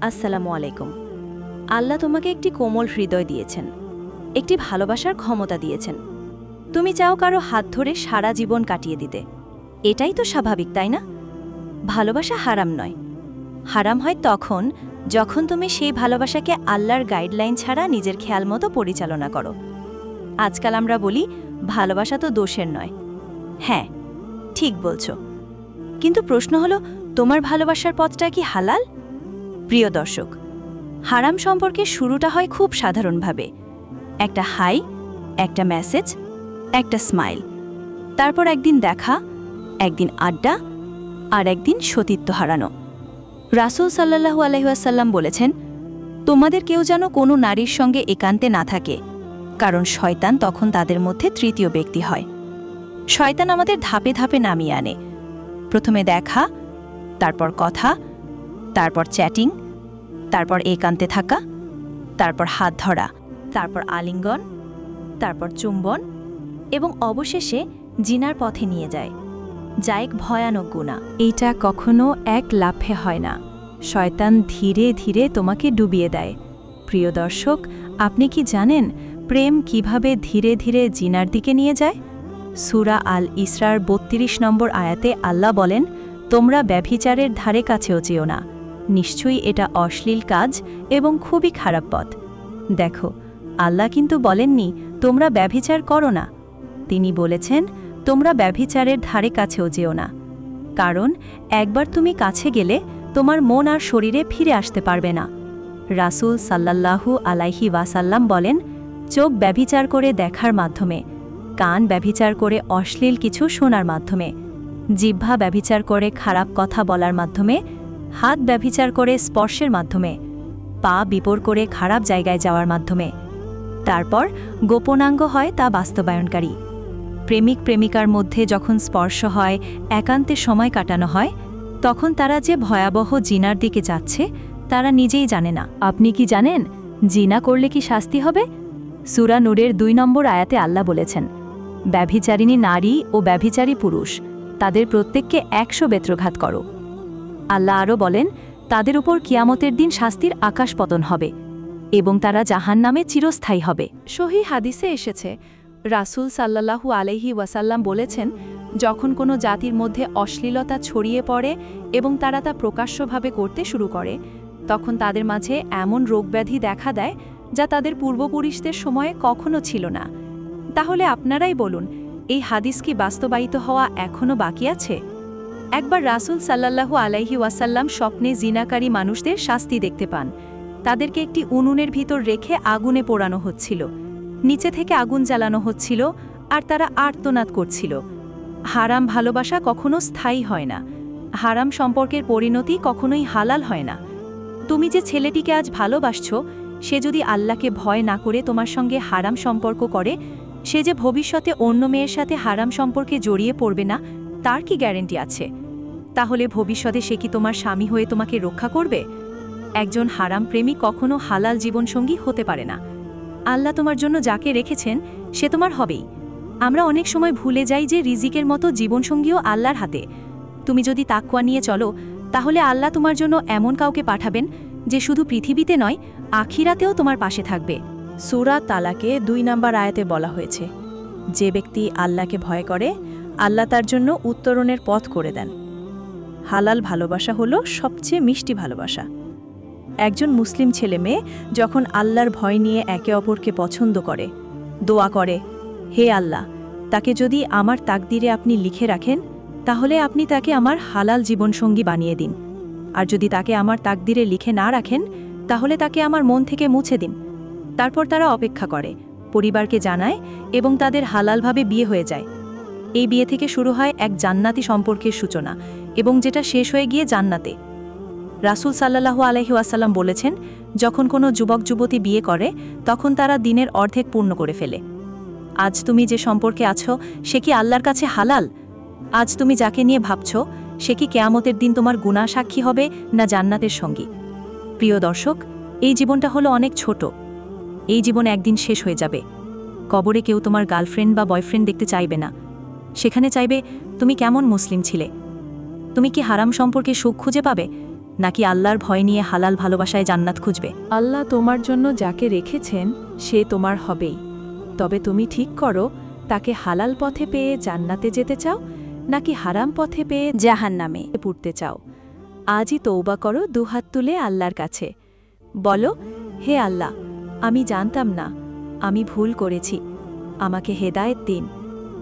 আসসালামু আলাইকুম। আল্লাহ তোমাকে একটি কোমল হৃদয় দিয়েছেন, একটি ভালোবাসার ক্ষমতা দিয়েছেন। তুমি চাও কারো হাত ধরে সারা জীবন কাটিয়ে দিতে। এটাই তো স্বাভাবিক, তাই না? ভালোবাসা হারাম নয়। হারাম হয় তখন যখন তুমি সেই ভালোবাসাকে আল্লাহর গাইডলাইন ছাড়া নিজের খেয়াল মতো পরিচালনা করো। আজকাল আমরা বলি ভালোবাসা তো দোষের নয়। হ্যাঁ, ঠিক বলছো, কিন্তু প্রশ্ন হলো তোমার ভালোবাসার পথটা কি হালাল? প্রিয় দর্শক, হারাম সম্পর্কে শুরুটা হয় খুব সাধারণভাবে। একটা হাই, একটা মেসেজ, একটা স্মাইল, তারপর একদিন দেখা, একদিন আড্ডা, আর একদিন সতীত্ব হারানো। রাসূল সাল্লাল্লাহু আলাইহি ওয়াসাল্লাম বলেছেন, তোমাদের কেউ যেন কোনো নারীর সঙ্গে একান্তে না থাকে, কারণ শয়তান তখন তাদের মধ্যে তৃতীয় ব্যক্তি হয়। শয়তান আমাদের ধাপে ধাপে নামিয়ে আনে। প্রথমে দেখা, তারপর কথা, তারপর চ্যাটিং, তারপর একান্তে থাকা, তারপর হাত ধরা, তারপর আলিঙ্গন, তারপর চুম্বন, এবং অবশেষে জিনার পথে নিয়ে যায়, যা এক ভয়ানক গুনাহ। এইটা কখনো এক লাফে হয় না। শয়তান ধীরে ধীরে তোমাকে ডুবিয়ে দেয়। প্রিয় দর্শক, আপনি কি জানেন প্রেম কিভাবে ধীরে ধীরে জিনার দিকে নিয়ে যায়? সূরা আল ইসরার ৩২ নম্বর আয়াতে আল্লাহ বলেন, তোমরা ব্যভিচারের ধারে কাছেও যেও না। নিশ্চয়ই এটা অশ্লীল কাজ এবং খুবই খারাপ পথ। দেখো, আল্লাহ কিন্তু বলেননি তোমরা ব্যভিচার করো না। তিনি বলেছেন তোমরা ব্যভিচারের ধারে কাছেও যেও না, কারণ একবার তুমি কাছে গেলে তোমার মন আর শরীরে ফিরে আসতে পারবে না। রাসূল সাল্লাল্লাহু আলাইহি ওয়াসাল্লাম বলেন, চোখ ব্যভিচার করে দেখার মাধ্যমে, কান ব্যভিচার করে অশ্লীল কিছু শোনার মাধ্যমে, জিহ্বা ব্যভিচার করে খারাপ কথা বলার মাধ্যমে, হাত ব্যভিচার করে স্পর্শের মাধ্যমে, পা বিপর করে খারাপ জায়গায় যাওয়ার মাধ্যমে, তারপর গোপনাঙ্গ হয় তা বাস্তবায়নকারী। প্রেমিক প্রেমিকার মধ্যে যখন স্পর্শ হয়, একান্তে সময় কাটানো হয়, তখন তারা যে ভয়াবহ জিনার দিকে যাচ্ছে তারা নিজেই জানে না। আপনি কি জানেন জিনা করলে কি শাস্তি হবে? সূরা নূরের ২ নম্বর আয়াতে আল্লাহ বলেছেন, ব্যভিচারিণী নারী ও ব্যভিচারী পুরুষ, তাদের প্রত্যেককে ১০০ বেত্রঘাত করো। আল্লাহ আরও বলেন, তাদের উপর কিয়ামতের দিন শাস্তির আকাশপতন হবে এবং তারা জাহান্নামে চিরস্থায়ী হবে। সহিহ হাদিসে এসেছে, রাসূল সাল্লাল্লাহু আলাইহি ওয়াসাল্লাম বলেছেন, যখন কোনো জাতির মধ্যে অশ্লীলতা ছড়িয়ে পড়ে এবং তারা তা প্রকাশ্যভাবে করতে শুরু করে, তখন তাদের মাঝে এমন রোগব্যাধি দেখা দেয় যা তাদের পূর্বপুরুষদের সময়ে কখনো ছিল না। তাহলে আপনারাই বলুন, এই হাদিস কি বাস্তবায়িত হওয়া এখনও বাকি আছে? একবার রাসূল সাল্লাল্লাহু আলাইহি ওয়াসাল্লাম স্বপ্নে জিনাকারী মানুষদের শাস্তি দেখতে পান। তাদেরকে একটি উনুনের ভিতর রেখে আগুনে পোড়ানো হচ্ছিল, নিচে থেকে আগুন জ্বালানো হচ্ছিল, আর তারা আর্তনাদ করছিল। হারাম ভালোবাসা কখনো স্থায়ী হয় না। হারাম সম্পর্কের পরিণতি কখনোই হালাল হয় না। তুমি যে ছেলেটিকে আজ ভালোবাসছো, সে যদি আল্লাহকে ভয় না করে তোমার সঙ্গে হারাম সম্পর্ক করে, সে যে ভবিষ্যতে অন্য মেয়ের সাথে হারাম সম্পর্কে জড়িয়ে পড়বে না, তার কি গ্যারেন্টি আছে? তাহলে ভবিষ্যতে সে কি তোমার স্বামী হয়ে তোমাকে রক্ষা করবে? একজন হারাম প্রেমী কখনো হালাল জীবনসঙ্গী হতে পারে না। আল্লাহ তোমার জন্য যাকে রেখেছেন সে তোমার হবেই। আমরা অনেক সময় ভুলে যাই যে রিজিকের মতো জীবনসঙ্গীও আল্লাহর হাতে। তুমি যদি তাকওয়া নিয়ে চলো, তাহলে আল্লাহ তোমার জন্য এমন কাউকে পাঠাবেন যে শুধু পৃথিবীতে নয়, আখিরাতেও তোমার পাশে থাকবে। সূরা তালাকে ২ নম্বর আয়াতে বলা হয়েছে, যে ব্যক্তি আল্লাহকে ভয় করে, আল্লাহ তার জন্য উত্তরণের পথ করে দেন। হালাল ভালোবাসা হলো সবচেয়ে মিষ্টি ভালোবাসা। একজন মুসলিম ছেলে মেয়ে যখন আল্লাহর ভয় নিয়ে একে অপরকে পছন্দ করে, দোয়া করে, হে আল্লাহ, তাকে যদি আমার তাকদিরে আপনি লিখে রাখেন, তাহলে আপনি তাকে আমার হালাল জীবনসঙ্গী বানিয়ে দিন। আর যদি তাকে আমার তাকদিরে লিখে না রাখেন, তাহলে তাকে আমার মন থেকে মুছে দিন। তারপর তারা অপেক্ষা করে, পরিবারকে জানায় এবং তাদের হালালভাবে বিয়ে হয়ে যায়। এই বিয়ে থেকে শুরু হয় এক জান্নাতি সম্পর্কের সূচনা, এবং যেটা শেষ হয়ে গিয়ে জান্নাতে। রাসূল সাল্লাল্লাহু আলাইহি ওয়াসাল্লাম বলেছেন, যখন কোনো যুবক যুবতী বিয়ে করে, তখন তারা দিনের অর্ধেক পূর্ণ করে ফেলে। আজ তুমি যে সম্পর্কে আছো, সে কি আল্লাহর কাছে হালাল? আজ তুমি যাকে নিয়ে ভাবছ, সে কি কিয়ামতের দিন তোমার গুনাহ সাক্ষী হবে না জান্নাতের সঙ্গী? প্রিয় দর্শক, এই জীবনটা হলো অনেক ছোট। এই জীবন একদিন শেষ হয়ে যাবে। কবরে কেউ তোমার গার্লফ্রেন্ড বা বয়ফ্রেন্ড দেখতে চাইবে না। সেখানে চাইবে তুমি কেমন মুসলিম ছিলে। তুমি কি হারাম সম্পর্কে সুখ খুঁজে পাবে, নাকি আল্লাহর ভয় নিয়ে হালাল ভালোবাসায় জান্নাত খুঁজবে? আল্লাহ তোমার জন্য যাকে রেখেছেন সে তোমার হবেই, তবে তুমি ঠিক করো তাকে হালাল পথে পেয়ে জান্নাতে যেতে চাও নাকি হারাম পথে পেয়ে জাহান্নামে পড়তে চাও। আজই তৌবা করো দুহাত তুলে আল্লাহর কাছে। বলো, হে আল্লাহ, আমি জানতাম না, আমি ভুল করেছি, আমাকে হেদায়েত দিন,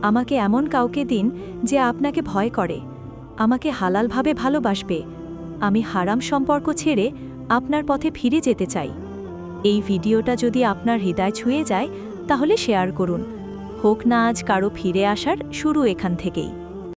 আমাকে এমন কাউকে দিন যে আপনাকে ভয় করে, আমাকে হালালভাবে ভালোবাসবে, আমি হারাম সম্পর্ক ছেড়ে আপনার পথে ফিরে যেতে চাই। এই ভিডিওটা যদি আপনার হৃদয় ছুঁয়ে যায় তাহলে শেয়ার করুন। হোক না আজ কারো ফিরে আসার শুরু এখান থেকেই।